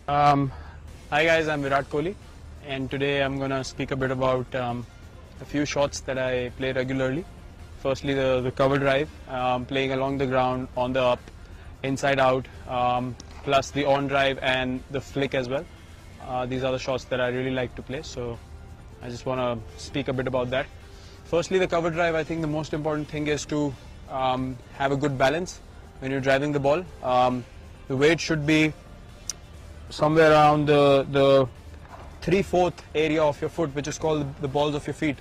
Um, Hi guys, I'm Virat Kohli, and today I'm gonna speak a bit about a few shots that I play regularly. Firstly, the cover drive, playing along the ground, on the up, inside out, plus the on drive and the flick as well. These are the shots that I really like to play, so I just want to speak a bit about that. Firstly, the cover drive, I think the most important thing is to have a good balance when you're driving the ball. The weight should be somewhere around the 3/4 area of your foot, which is called the balls of your feet,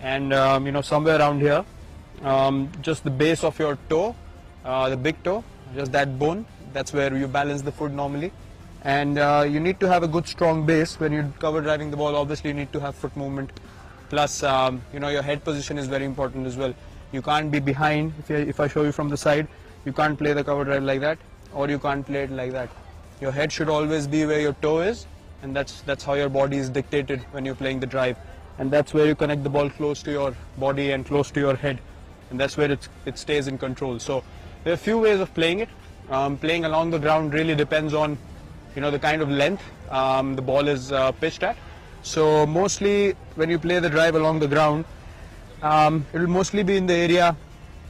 and somewhere around here, just the base of your toe, the big toe, just that bone. That's where you balance the foot normally, and you need to have a good strong base when you're cover driving the ball. Obviously, you need to have foot movement. Plus, your head position is very important as well. You can't be behind. If I show you from the side, you can't play the cover drive like that, or you can't play it like that. Your head should always be where your toe is, and that's how your body is dictated when you're playing the drive. And that's where you connect the ball close to your body and close to your head, and that's where it stays in control. So there are a few ways of playing it. Playing along the ground really depends on the kind of length the ball is pitched at. So mostly when you play the drive along the ground, it will mostly be in the area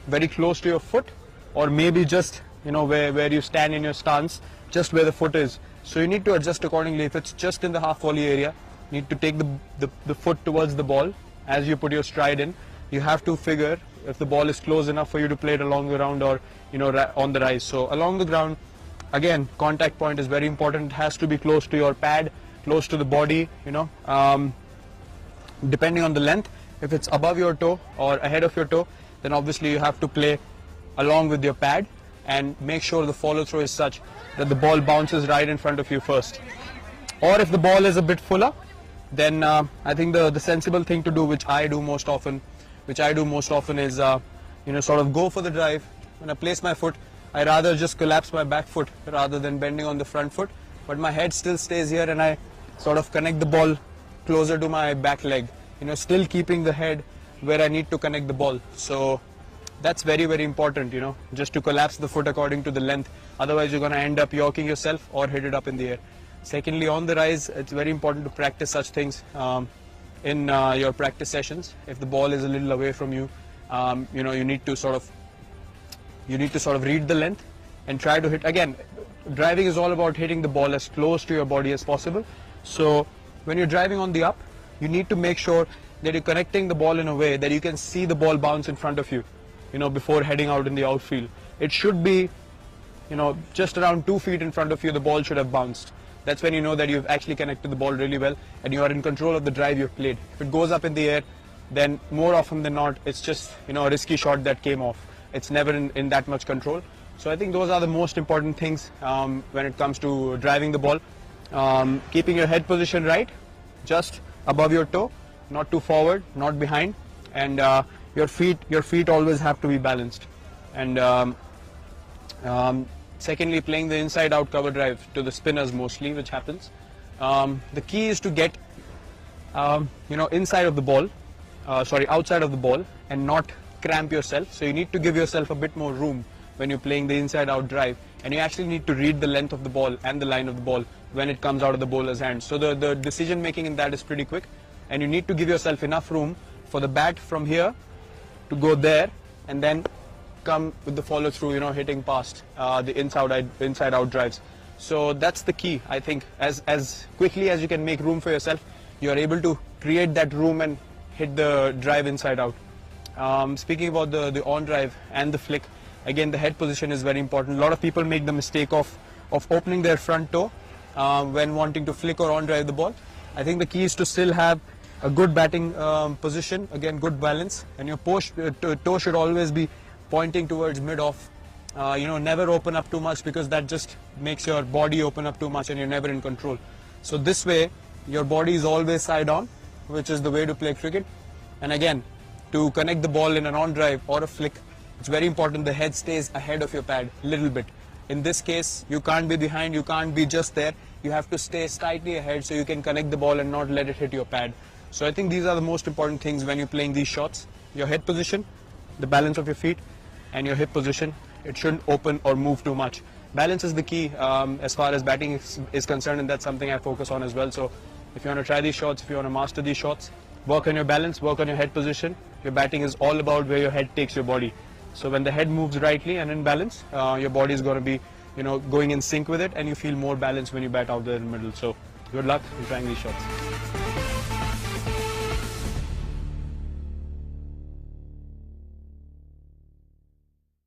very close to your foot, or maybe just where you stand in your stance, just where the foot is. So you need to adjust accordingly. If it's just in the half volley area, you need to take the foot towards the ball as you put your stride in. You have to figure if the ball is close enough for you to play it along the ground, or on the rise. So along the ground, again, contact point is very important. It has to be close to your pad, close to the body, depending on the length. If it's above your toe or ahead of your toe, then obviously you have to play along with your pad and make sure the follow through is such that the ball bounces right in front of you first. Or if the ball is a bit fuller, then I think the sensible thing to do, which I do most often is sort of go for the drive. When I place my foot, I rather just collapse my back foot rather than bending on the front foot, but my head still stays here, and I sort of connect the ball closer to my back leg, still keeping the head where I need to connect the ball. So that's very, very important, just to collapse the foot according to the length. Otherwise, you're going to end up yorking yourself or hit it up in the air. Secondly, on the rise, it's very important to practice such things in your practice sessions. If the ball is a little away from you, you need to sort of read the length and try to hit. Again, driving is all about hitting the ball as close to your body as possible. So when you're driving on the up, you need to make sure that you're connecting the ball in a way that you can see the ball bounce in front of you, before heading out in the outfield. It should be, just around 2 feet in front of you, the ball should have bounced. That's when you know that you've actually connected the ball really well and you are in control of the drive you've played. If it goes up in the air, then more often than not, it's just, a risky shot that came off. It's never in that much control. So I think those are the most important things when it comes to driving the ball. Keeping your head position right, just above your toe, not too forward, not behind, and your feet always have to be balanced. And secondly, playing the inside out cover drive to the spinners mostly, which happens. The key is to get outside of the ball, and not cramp yourself. So you need to give yourself a bit more room when you're playing the inside out drive, and you actually need to read the length of the ball and the line of the ball when it comes out of the bowler's hand. So the decision making in that is pretty quick, and you need to give yourself enough room for the bat from here to go there, and then come with the follow through, hitting past the inside out drives. So that's the key. I think as quickly as you can make room for yourself, you are able to create that room and hit the drive inside out. Speaking about the on drive and the flick, again, the head position is very important. A lot of people make the mistake of opening their front toe when wanting to flick or on drive the ball. I think the key is to still have a good batting position, again, good balance, and your toe should always be pointing towards mid-off. Never open up too much, because that just makes your body open up too much and you're never in control. So this way, your body is always side on, which is the way to play cricket. And again, to connect the ball in an on drive or a flick, it's very important the head stays ahead of your pad a little bit. In this case, you can't be behind, you can't be just there. You have to stay slightly ahead so you can connect the ball and not let it hit your pad. So I think these are the most important things when you're playing these shots. Your head position, the balance of your feet, and your hip position. It shouldn't open or move too much. balance is the key as far as batting is concerned, and that's something I focus on as well. So if you want to try these shots, if you want to master these shots, work on your balance, work on your head position. Your batting is all about where your head takes your body. So when the head moves rightly and in balance, your body is going to be, going in sync with it, and you feel more balanced when you bat out there in the middle. So good luck in trying these shots.